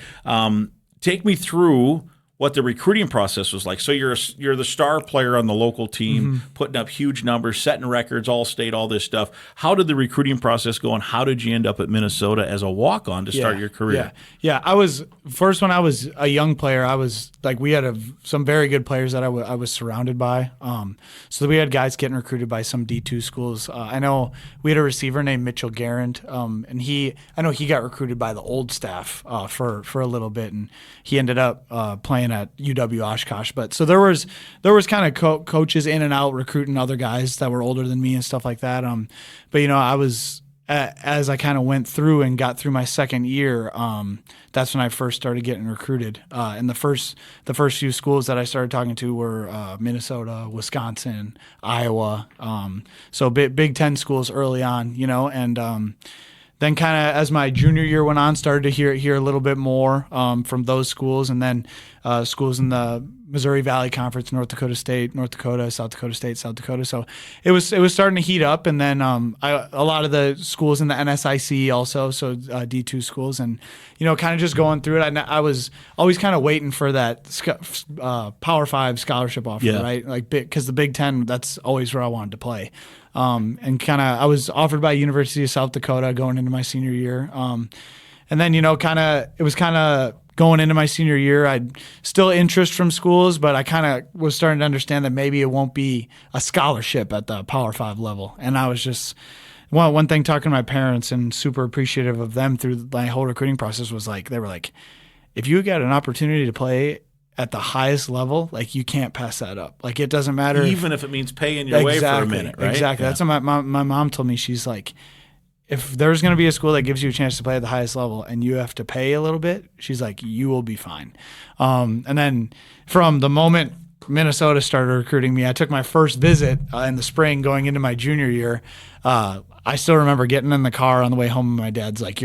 take me through what the recruiting process was like. So you're the star player on the local team, putting up huge numbers, setting records, all state, all this stuff. How did the recruiting process go, and how did you end up at Minnesota as a walk-on to start your career? Yeah. I was first when I was a young player. I was like, we had some very good players that I was surrounded by. So we had guys getting recruited by some D2 schools. I know we had a receiver named Mitchell Garand, and I know he got recruited by the old staff for a little bit, and he ended up playing playing at UW Oshkosh. But so there was kind of coaches in and out recruiting other guys that were older than me and stuff like that. But I was as I kind of went through and got through my second year, that's when I first started getting recruited. And the first few schools that I started talking to were Minnesota, Wisconsin, Iowa. So Big Ten schools early on, and then kind of as my junior year went on, started to hear a little bit more from those schools, and then schools in the Missouri Valley Conference, North Dakota State, North Dakota, South Dakota State, South Dakota. So it was starting to heat up, and then a lot of the schools in the NSIC also, so D2 schools, and kind of just going through it. I was always kind of waiting for that Power 5 scholarship offer, right? Like because the Big Ten, that's always where I wanted to play. And kind of I was offered by University of South Dakota going into my senior year. And then, it was kind of going into my senior year, I'd still interest from schools, but I kind of was starting to understand that maybe it won't be a scholarship at the Power 5 level. And I was just, one thing talking to my parents and super appreciative of them through my whole recruiting process was like, they were like, if you get an opportunity to play at the highest level, like you can't pass that up. Like it doesn't matter. Even if it means paying your way for a minute, right? Exactly. Yeah. That's what my mom told me. She's like, if there's going to be a school that gives you a chance to play at the highest level and you have to pay a little bit, she's like, you will be fine. And then from the moment Minnesota started recruiting me, I took my first visit in the spring going into my junior year. I still remember getting in the car on the way home and my dad's like,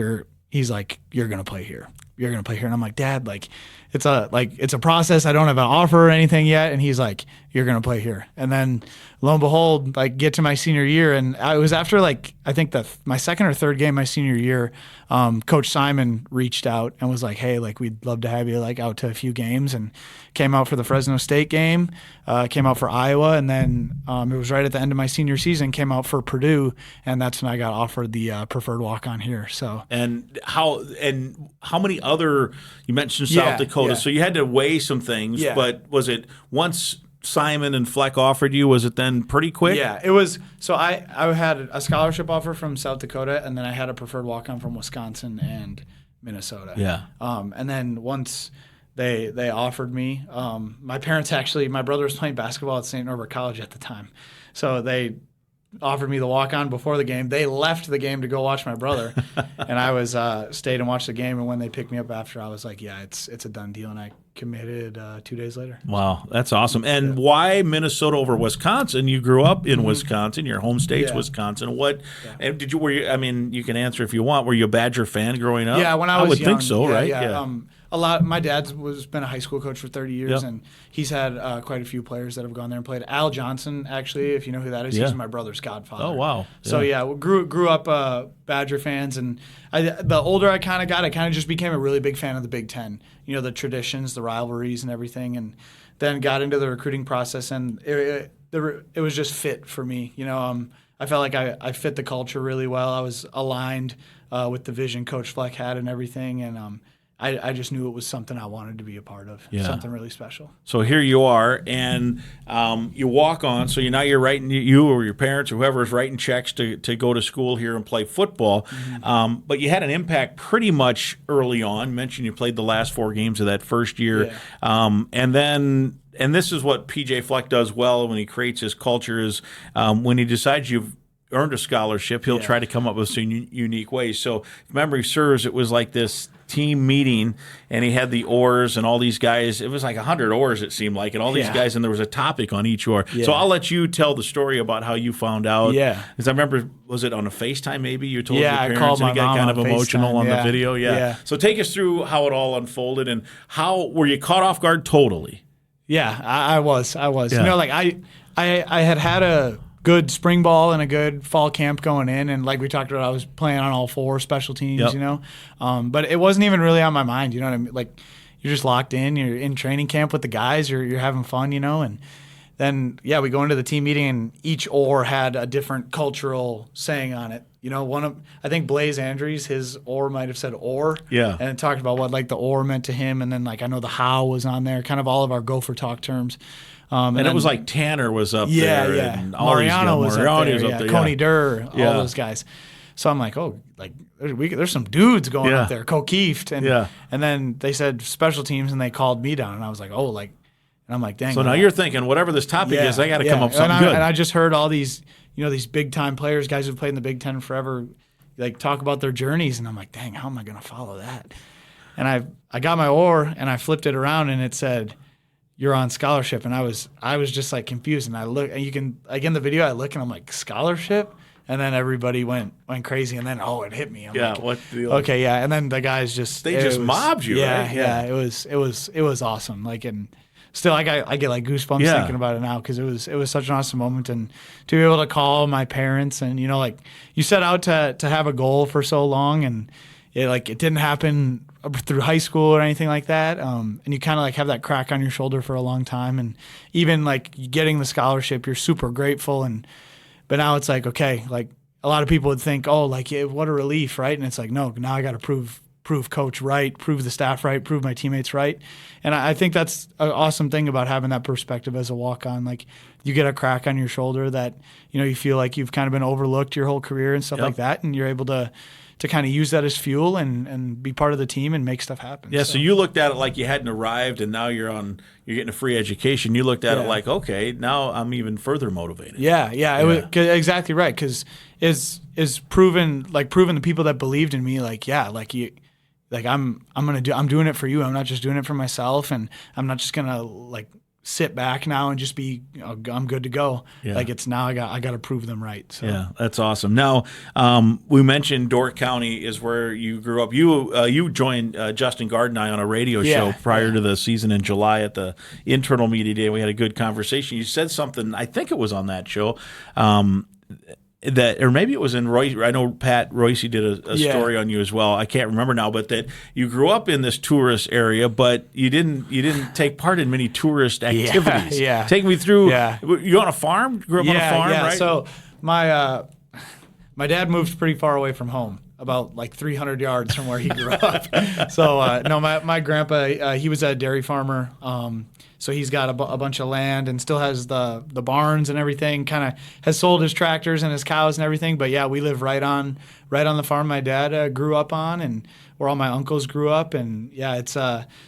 he's like, you're going to play here. You're going to play here. And I'm like, Dad, it's a process. I don't have an offer or anything yet. And he's like, you're going to play here. And then lo and behold, get to my senior year. And it was after I think my second or third game my senior year, Coach Simon reached out and was like, hey, we'd love to have you out to a few games, and came out for the Fresno State game, came out for Iowa. And then it was right at the end of my senior season, came out for Purdue. And that's when I got offered the preferred walk-on here. So, and how many other, you mentioned South Dakota, so you had to weigh some things, but was it once Simon and Fleck offered you, was it then pretty quick? Yeah, it was. So I had a scholarship offer from South Dakota, and then I had a preferred walk-on from Wisconsin and Minnesota. Yeah. And then once they offered me, my brother was playing basketball at St. Norbert College at the time. So they offered me the walk-on before the game. They left the game to go watch my brother, and I was stayed and watched the game. And when they picked me up after, I was like, yeah, it's a done deal, and I committed 2 days later. Wow, that's awesome. And why Minnesota over Wisconsin? You grew up in Wisconsin. Your home state's Wisconsin. What? And did you? Were you? I mean, you can answer if you want. Were you a Badger fan growing up? Yeah, when I was would young, think so, right? Yeah. A lot. My dad's been a high school coach for 30 years, and he's had quite a few players that have gone there and played. Al Johnson, actually, if you know who that is, he's my brother's godfather. Oh wow! So we grew up Badger fans, and the older I kind of got, I kind of just became a really big fan of the Big Ten. The traditions, the rivalries, and everything, and then got into the recruiting process, and it was just fit for me. I felt like I fit the culture really well. I was aligned with the vision Coach Fleck had and everything, and I just knew it was something I wanted to be a part of, something really special. So here you are, and you walk on. So you're writing, you or your parents or whoever is writing checks to go to school here and play football. Mm-hmm. But you had an impact pretty much early on. You mentioned you played the last 4 games of that first year. Yeah. And this is what P.J. Fleck does well when he creates his culture is when he decides you've earned a scholarship, he'll try to come up with some unique ways. So if memory serves, it was like this team meeting, and he had the oars and all these guys. It was like 100 oars, it seemed like, and all these guys, and there was a topic on each oar. Yeah. So I'll let you tell the story about how you found out. Yeah. Because I remember, was it on a FaceTime maybe? You told your parents, I called my and it got mom kind of on emotional FaceTime. on the video. Yeah. So take us through how it all unfolded, and how were you caught off guard totally? Yeah, I was. Yeah. I had a good spring ball and a good fall camp going in, and like we talked about, I was playing on all 4 special teams, but it wasn't even really on my mind, you know what I mean? Like, you're just locked in, you're in training camp with the guys, you're having fun, and then we go into the team meeting, and each oar had a different cultural saying on it. I think Blaze Andrews, his oar might have said "or," and it talked about what the oar meant to him, and then I know the "how" was on there, kind of all of our Gopher Talk terms. And then, it was Tanner was up there. Yeah. And Mariano was up there. Yeah. Coney Durr, all those guys. So I'm like, oh, like there's some dudes going up there, O'Keefe, and then they said special teams, and they called me down, and I was like, oh, like, and I'm like, dang. So now you're thinking, whatever this topic is, I got to come up with something good. And I just heard all these, these big time players, guys who've played in the Big Ten forever, like talk about their journeys, and I'm like, dang, how am I going to follow that? And I got my oar and I flipped it around and it said, "You're on scholarship." And I was just like confused. And I look, and you can, like in the video, I look and I'm like, scholarship? And then everybody went crazy. And then it hit me. I'm like, what the deal? Okay, yeah. And then the guys mobbed you, right? Yeah. It was awesome. Like, and still, I get like goosebumps thinking about it now because it was such an awesome moment, and to be able to call my parents and like you set out to have a goal for so long, and it didn't happen through high school or anything like that, and you kind of like have that crack on your shoulder for a long time, and even like getting the scholarship, you're super grateful, but now it's like, okay, like a lot of people would think, oh, like what a relief, right? And it's like, no, now I got to prove coach right, prove the staff right, prove my teammates right. And I think that's an awesome thing about having that perspective as a walk-on. Like you get a crack on your shoulder that, you feel like you've kind of been overlooked your whole career and stuff like that. And you're able to kind of use that as fuel and be part of the team and make stuff happen. Yeah, so you looked at it like you hadn't arrived and now you're getting a free education. You looked at it like, okay, now I'm even further motivated. Yeah. It was exactly right, because is proven the people that believed in me, like, yeah, like you. Like I'm doing it for you. I'm not just doing it for myself, and I'm not just gonna like sit back now and just be I'm good to go. Yeah. Like it's now I got to prove them right. So. Yeah, that's awesome. Now we mentioned Dork County is where you grew up. You joined Justin Gard and I on a radio show prior to the season in July at the internal media day. We had a good conversation. You said something. I think it was on that show. That, or maybe it was in Royce. I know Pat Royce did a story on you as well. I can't remember now, but that you grew up in this tourist area, but you didn't take part in many tourist activities. Yeah. Take me through. Yeah. You on a farm? Grew up on a farm, right? So my dad moved pretty far away from home, about like 300 yards from where he grew up. So no, my grandpa, he was a dairy farmer. So he's got a bunch of land and still has the barns and everything, kind of has sold his tractors and his cows and everything. But yeah, we live right on the farm my dad grew up on, and where all my uncles grew up. And yeah, it's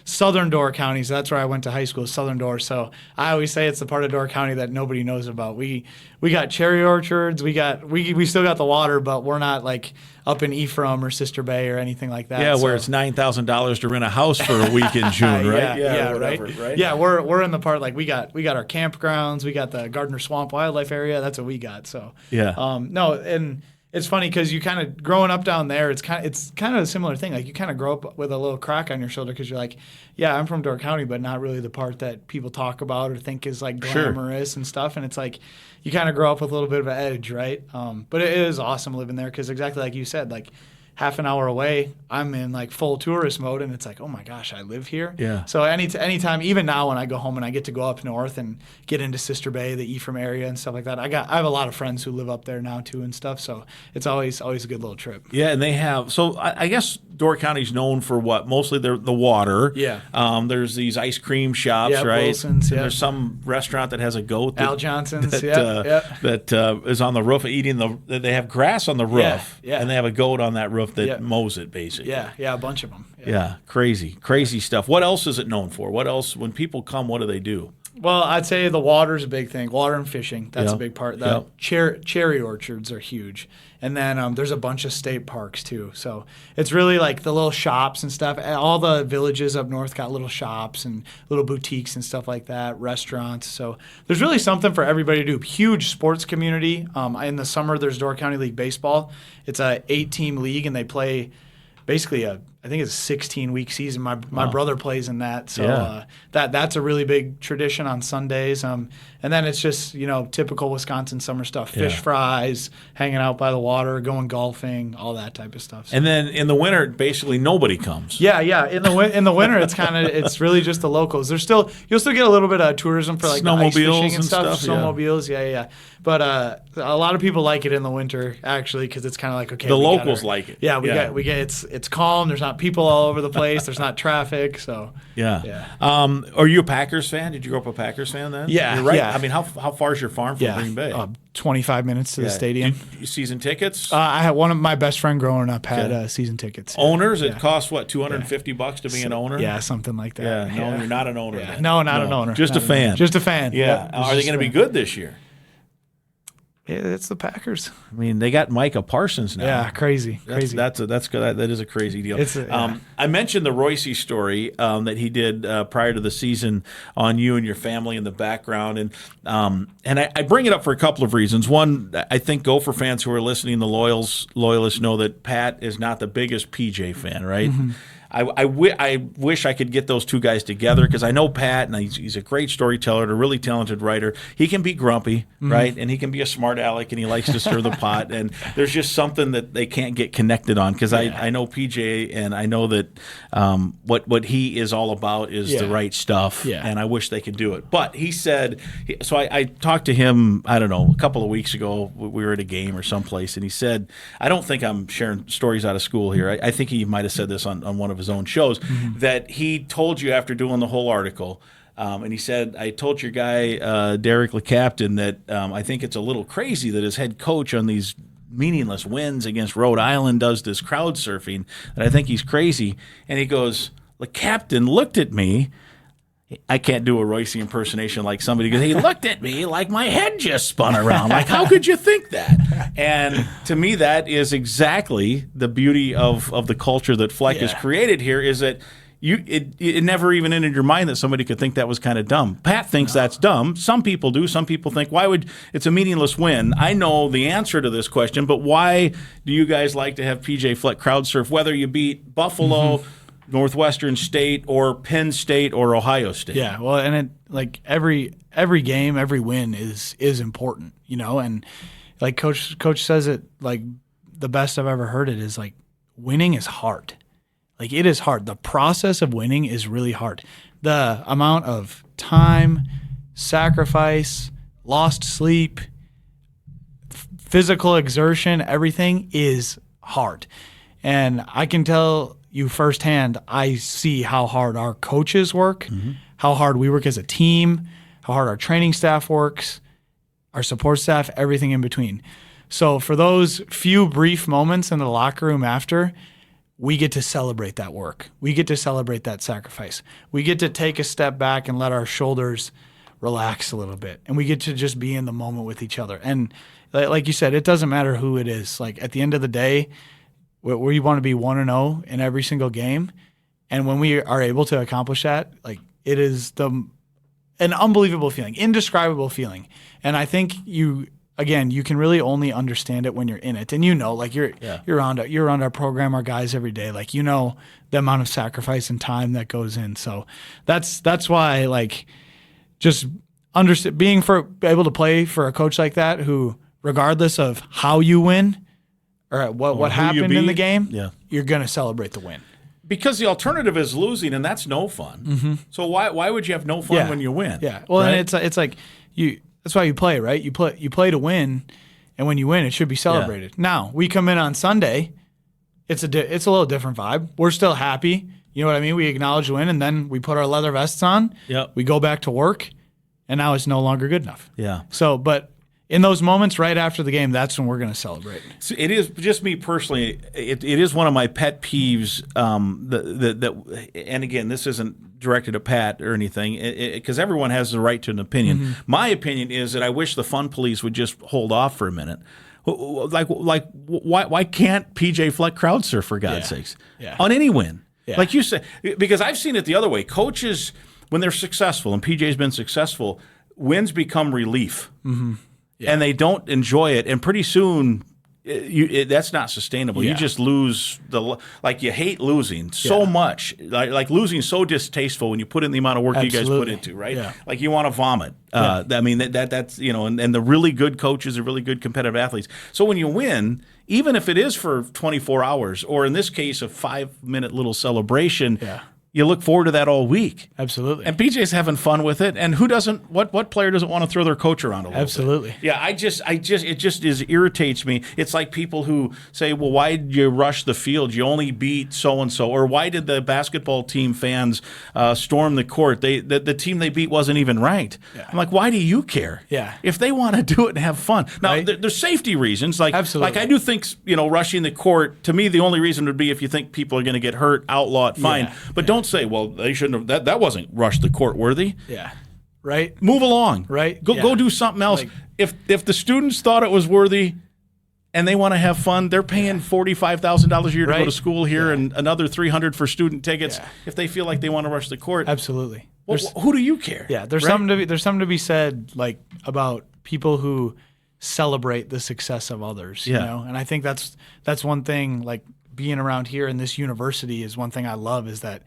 southern Door County, so that's where I went to high school, southern Door. So I always say it's the part of Door County that nobody knows about. We got cherry orchards, we still got the water, but we're not like up in Ephraim or Sister Bay or anything like that. Yeah, where it's $9,000 to rent a house for a week in June, right? Right. Yeah, we're in the part like we got our campgrounds, we got the Gardner Swamp Wildlife Area. That's what we got. So no, and it's funny because you kind of growing up down there, it's kind of a similar thing. Like you kind of grow up with a little crack on your shoulder because you're like, yeah, I'm from Door County, but not really the part that people talk about or think is like glamorous and stuff. And it's like you kind of grow up with a little bit of an edge, right? But it is awesome living there because exactly like you said, like half an hour away, I'm in like full tourist mode, and it's like, oh my gosh, I live here. Yeah. So anytime, even now when I go home and I get to go up north and get into Sister Bay, the Ephraim area and stuff like that, I have a lot of friends who live up there now too and stuff. So it's always a good little trip. Yeah, and they have. So I guess Door County's known for what? Mostly the water. Yeah. There's these ice cream shops, right? Wilson's. Yeah. There's some restaurant that has a goat. Al Johnson's. That is on the roof eating They have grass on the roof. Yeah. And they have a goat on that roof that mows it, basically. Yeah, a bunch of them. Yeah, crazy stuff. What else is it known for? What else, when people come, what do they do? Well, I'd say the water's a big thing. Water and fishing, that's a big part. Cherry orchards are huge. And then there's a bunch of state parks, too. So it's really like the little shops and stuff. All the villages up north got little shops and little boutiques and stuff like that, restaurants. So there's really something for everybody to do. Huge sports community. In the summer, there's Door County League Baseball. It's a 8-team league, and they play basically I think it's a 16-week season. My brother plays in that, so that's a really big tradition on Sundays. And then it's just typical Wisconsin summer stuff: fish fries, hanging out by the water, going golfing, all that type of stuff. So. And then in the winter, basically nobody comes. Yeah. In the winter, it's really just the locals. You'll still get a little bit of tourism for like snowmobiles ice fishing and stuff. Snowmobiles, yeah. But a lot of people like it in the winter actually because it's kind of like okay. The locals like it. Yeah, we get it's calm. There's not not people all over the place. There's not traffic. So yeah. Are you a Packers fan? Did you grow up a Packers fan then? Yeah. You're right. Yeah. I mean, how far is your farm from Green Bay? 25 minutes to the stadium. Season tickets? I had one of my best friend growing up had season tickets. Owners? It costs what, $250 to be an owner? Yeah, something like that. Yeah. No, you're not an owner. Yeah. No, not an owner. Just a fan. Just a fan. Yeah. Are they going to be good this year? Yeah, it's the Packers. I mean, they got Micah Parsons now. Yeah, crazy. That's good. That is a crazy deal. I mentioned the Royce story that he did prior to the season on you and your family in the background, and I bring it up for a couple of reasons. One, I think Gopher fans who are listening, the loyalists know that Pat is not the biggest PJ fan, right? Mm-hmm. I wish I could get those two guys together because I know Pat, and he's a great storyteller and a really talented writer. He can be grumpy, right? And he can be a smart aleck, and he likes to stir the pot. And there's just something that they can't get connected on because I know PJ, and I know that what he is all about is the right stuff, and I wish they could do it. But he said, so I talked to him, I don't know, a couple of weeks ago. We were at a game or someplace, and he said, I don't think I'm sharing stories out of school here. I think he might have said this on one of his own shows, that he told you after doing the whole article, and he said, I told your guy, Derik LeCaptain, that I think it's a little crazy that his head coach on these meaningless wins against Rhode Island does this crowd surfing, that I think he's crazy. And he goes, LeCaptain looked at me. I can't do a Royce impersonation like somebody because he looked at me like my head just spun around. Like, how could you think that? And to me, that is exactly the beauty of the culture that Fleck has created here, is that it never even entered your mind that somebody could think that was kind of dumb. Pat thinks that's dumb. Some people do. Some people think, it's a meaningless win. I know the answer to this question, but why do you guys like to have PJ Fleck crowd surf, whether you beat Buffalo, Northwestern State, or Penn State, or Ohio State? Yeah, well, and every game, every win is important, and like coach says it like the best I've ever heard it is like winning is hard. Like, it is hard. The process of winning is really hard. The amount of time, sacrifice, lost sleep, physical exertion, everything is hard. And I can tell you firsthand, I see how hard our coaches work, how hard we work as a team, how hard our training staff works, our support staff, everything in between. So for those few brief moments in the locker room after, we get to celebrate that work. We get to celebrate that sacrifice. We get to take a step back and let our shoulders relax a little bit. And we get to just be in the moment with each other. And like you said, it doesn't matter who it is. Like, at the end of the day, we want to be 1-0 in every single game. And when we are able to accomplish that, like, it is an unbelievable feeling, indescribable feeling. And I think you can really only understand it when you're in it. And like you're around our program, our guys every day. Like, the amount of sacrifice and time that goes in. So that's why, like, just being able to play for a coach like that, who, regardless of how you win or what happened in the game, you're going to celebrate the win. Because the alternative is losing, and that's no fun. So why would you have no fun when you win? Yeah. Well, right? And it's like you. That's why you play, right? You play to win, and when you win, it should be celebrated. Now, we come in on Sunday, it's a little different vibe. We're still happy. You know what I mean? We acknowledge the win, and then we put our leather vests on. Yep. We go back to work, and now it's no longer good enough. Yeah. So, but in those moments right after the game, that's when we're going to celebrate. So it is, just me personally, it is one of my pet peeves. And again, this isn't directed at Pat or anything, because everyone has the right to an opinion. My opinion is that I wish the fun police would just hold off for a minute. Like why can't PJ Fleck crowd surf, for God's sakes, on any win? Yeah. Like you said, because I've seen it the other way. Coaches, when they're successful, and PJ's been successful, wins become relief. And they don't enjoy it, and pretty soon that's not sustainable. You just lose you hate losing so much, like losing so distasteful when you put in the amount of work you guys put into, right? Yeah. Like, you want to vomit. I mean, that's and the really good coaches are really good competitive athletes. So when you win, even if it is for 24 hours, or in this case a 5-minute little celebration, you look forward to that all week. Absolutely. And PJ's having fun with it. And who doesn't? What player doesn't want to throw their coach around a little Absolutely. bit? Yeah, it just irritates me. It's like people who say, well, why did you rush the field? You only beat so-and-so. Or why did the basketball team fans storm the court? The team they beat wasn't even ranked. Yeah. I'm like, why do you care? Yeah. If they want to do it and have fun. Now, right? there's safety reasons. Absolutely. Like I do think, rushing the court, to me, the only reason would be if you think people are going to get hurt, outlaw it, fine. Yeah. But don't say, well, they shouldn't have. That wasn't rush the court worthy. Yeah. Right. Move along. Right. Go do something else. If the students thought it was worthy and they want to have fun, they're paying $45,000 a year to go to school here and another $300 for student tickets. Yeah. If they feel like they want to rush the court. Absolutely. Well, who do you care? Yeah. There's something to be said about people who celebrate the success of others. Yeah. You know? And I think that's one thing, being around here in this university is one thing I love, is that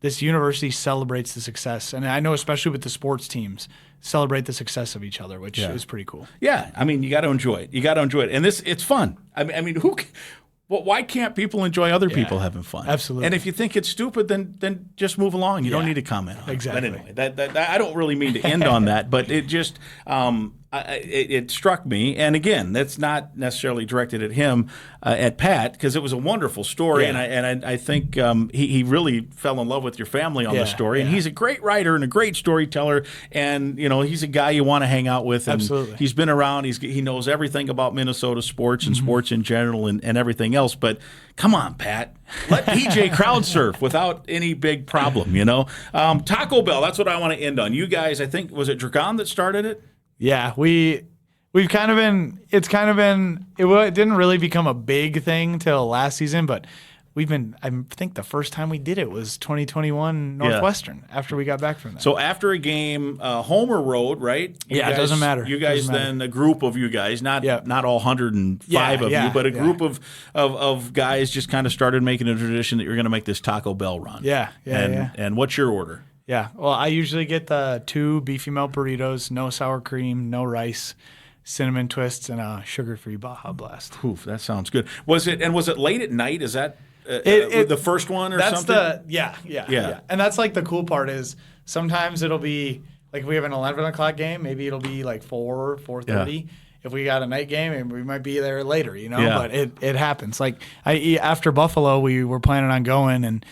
this university celebrates the success. And I know especially with the sports teams, celebrate the success of each other, which is pretty cool. Yeah. I mean, you got to enjoy it. And it's fun. I mean, why can't people enjoy other people having fun? Absolutely. And if you think it's stupid, then just move along. You don't need to comment on exactly. it. But anyway, that I don't really mean to end on that, but it just it struck me. And again, that's not necessarily directed at him, at Pat, because it was a wonderful story, and I think he really fell in love with your family on the story. And he's a great writer and a great storyteller, and he's a guy you want to hang out with. And absolutely. He's been around. He knows everything about Minnesota sports and sports in general and everything else. But come on, Pat, let PJ crowd surf without any big problem. Taco Bell. That's what I want to end on. You guys, I think, was it Dragan that started it? Yeah, we've kind of been. It's kind of been. It didn't really become a big thing till last season, but we've been. I think the first time we did it was 2021 Northwestern after we got back from that. So after a game, home or road, right? It doesn't matter. You guys then a group of you guys, not all 105 of you, but a group of guys just kind of started making a tradition that you're going to make this Taco Bell run. And what's your order? Yeah, well, I usually get the 2 beefy melt burritos, no sour cream, no rice, cinnamon twists, and a sugar-free Baja Blast. Oof, that sounds good. Was it late at night? Is that the first one or something? Yeah. And that's the cool part is sometimes it'll be if we have an 11 o'clock game, maybe it'll be 4:30. Yeah. If we got a night game, and we might be there later, But it happens. After Buffalo, we were planning on going, and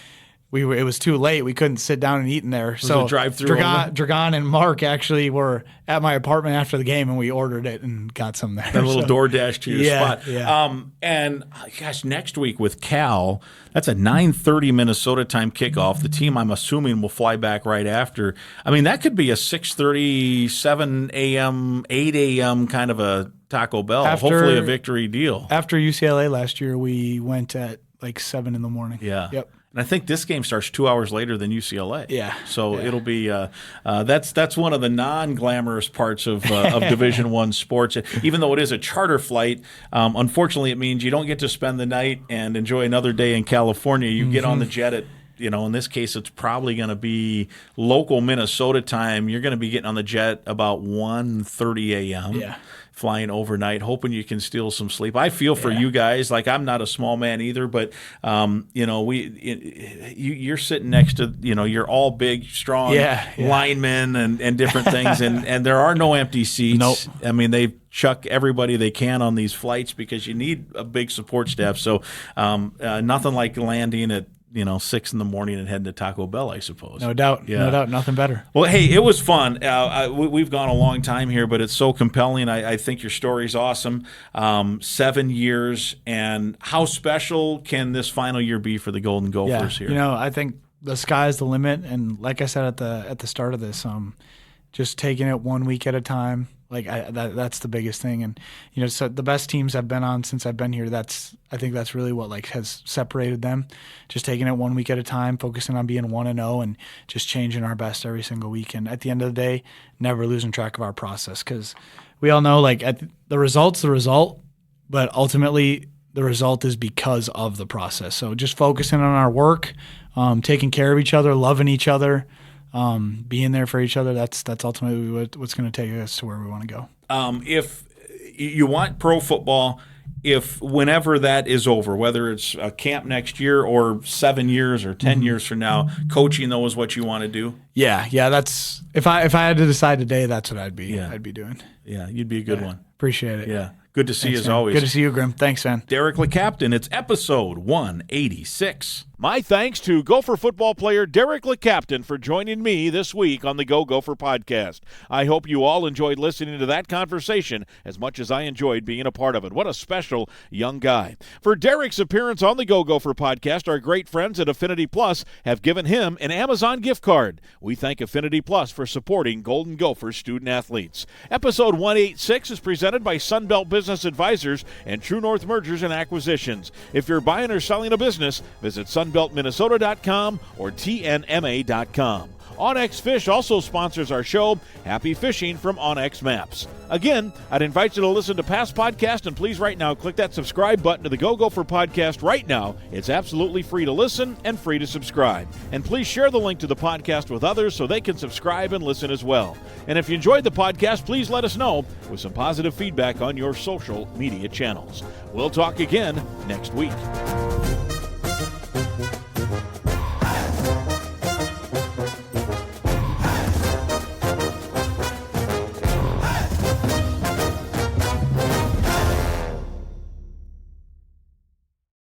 it was too late. We couldn't sit down and eat in there. So Dragan and Mark actually were at my apartment after the game, and we ordered it and got some there. A little DoorDash to your spot. Yeah. And gosh, next week with Cal, that's a 9:30 Minnesota time kickoff. The team, I'm assuming, will fly back right after. I mean, that could be a 6:30, 7 a.m., 8 a.m. kind of a Taco Bell. Hopefully a victory deal. After UCLA last year, we went at 7 in the morning. Yeah. Yep. And I think this game starts 2 hours later than UCLA. Yeah. So it'll be that's one of the non-glamorous parts of Division I sports. Even though it is a charter flight, unfortunately it means you don't get to spend the night and enjoy another day in California. You get on the jet at, in this case, it's probably going to be local Minnesota time. You're going to be getting on the jet about 1:30 a.m. Yeah. Flying overnight, hoping you can steal some sleep. I feel for you guys. I'm not a small man either, but you're sitting next to you're all big, strong linemen and different things, and there are no empty seats. Nope. I mean, they chuck everybody they can on these flights because you need a big support staff. So nothing like landing at 6 in the morning and heading to Taco Bell, I suppose. No doubt. Yeah. No doubt. Nothing better. Well, hey, it was fun. We've gone a long time here, but it's so compelling. I think your story's awesome. 7 years, and how special can this final year be for the Golden Gophers here? I think the sky's the limit, and like I said at the start of this, just taking it 1 week at a time. That's the biggest thing, and so the best teams I've been on since I've been here. I think that's really what has separated them. Just taking it 1 week at a time, focusing on being 1-0, and just changing our best every single week. And at the end of the day, never losing track of our process, because we all know the result's the result, but ultimately the result is because of the process. So just focusing on our work, taking care of each other, loving each other. Being there for each other, that's ultimately what's going to take us to where we want to go. If you want pro football, if whenever that is over, whether it's a camp next year or 7 years or 10 years from now, coaching though is what you want to do? Yeah. That's if I had to decide today, that's what I'd be doing. Yeah, you'd be a good one. Appreciate it. Yeah. Good to see you as man. always. Good to see you, Grimm. Thanks, man. Derik LeCaptain, it's episode 186. My thanks to Gopher football player Derik LeCaptain for joining me this week on the Go Gopher Podcast. I hope you all enjoyed listening to that conversation as much as I enjoyed being a part of it. What a special young guy. For Derik's appearance on the Go Gopher Podcast, our great friends at Affinity Plus have given him an Amazon gift card. We thank Affinity Plus for supporting Golden Gopher student athletes. Episode 186 is presented by Sunbelt Business Advisors and True North Mergers and Acquisitions. If you're buying or selling a business, visit sunbeltminnesota.com or tnma.com. Onyx Fish also sponsors our show. Happy fishing from Onyx Maps. Again, I'd invite you to listen to past podcasts, and please right now click that subscribe button to the Go Gopher Podcast right now. It's absolutely free to listen and free to subscribe. And please share the link to the podcast with others so they can subscribe and listen as well. And if you enjoyed the podcast, please let us know with some positive feedback on your social media channels. We'll talk again next week.